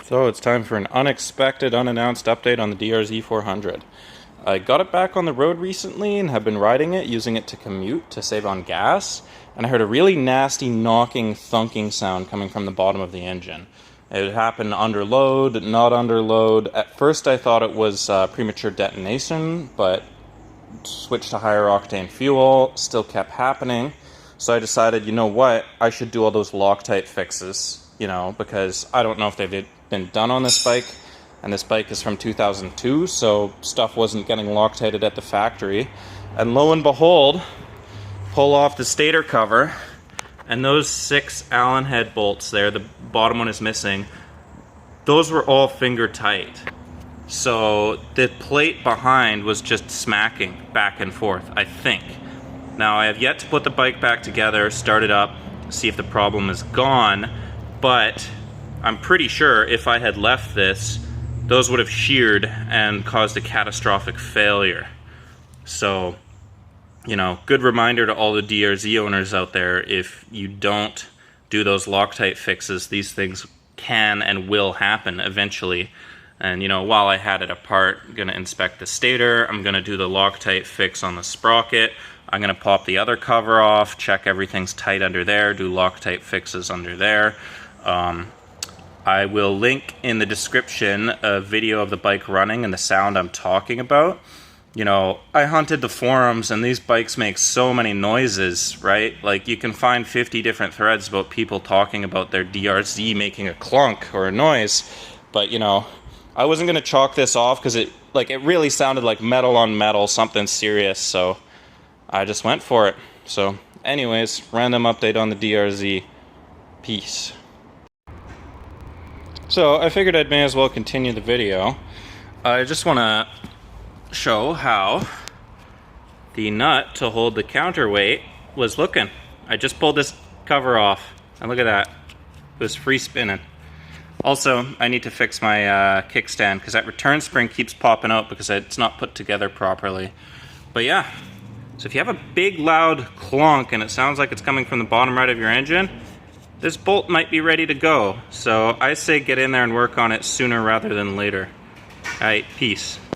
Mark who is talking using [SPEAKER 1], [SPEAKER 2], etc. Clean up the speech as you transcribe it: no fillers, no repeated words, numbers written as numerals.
[SPEAKER 1] So it's time for an unexpected, unannounced update on the DRZ400. I got it back on the road recently and have been riding it, using it to commute to save on gas, and I heard a really nasty knocking, thunking sound coming from the bottom of the engine. It happened under load, not under load. At first I thought it was premature detonation, but switched to higher octane fuel, still kept happening. So I decided, you know what, I should do all those Loctite fixes, because I don't know if they've been done on this bike, and this bike is from 2002, so stuff wasn't getting Loctited at the factory. And lo and behold, pull off the stator cover, and those 6 Allen head bolts there, the bottom one is missing, those were all finger tight. So the plate behind was just smacking back and forth, I think. Now I have yet to put the bike back together, start it up, see if the problem is gone, but I'm pretty sure if I had left this, those would have sheared and caused a catastrophic failure. So, good reminder to all the DRZ owners out there, if you don't do those Loctite fixes, these things can and will happen eventually. And while I had it apart, I'm going to inspect the stator, I'm going to do the Loctite fix on the sprocket, I'm going to pop the other cover off, check everything's tight under there, do Loctite fixes under there. I will link in the description a video of the bike running and the sound I'm talking about. I hunted the forums and these bikes make so many noises, right? Like you can find 50 different threads about people talking about their DRZ making a clunk or a noise, but I wasn't going to chalk this off because it really sounded like metal on metal, something serious, so I just went for it. So anyways, random update on the DRZ. Peace. So I figured I may as well continue the video. I just want to show how the nut to hold the counterweight was looking. I just pulled this cover off, and look at that. It was free spinning. Also, I need to fix my kickstand because that return spring keeps popping out because it's not put together properly. But yeah, so if you have a big loud clunk and it sounds like it's coming from the bottom right of your engine, this bolt might be ready to go. So I say get in there and work on it sooner rather than later. Alright, peace.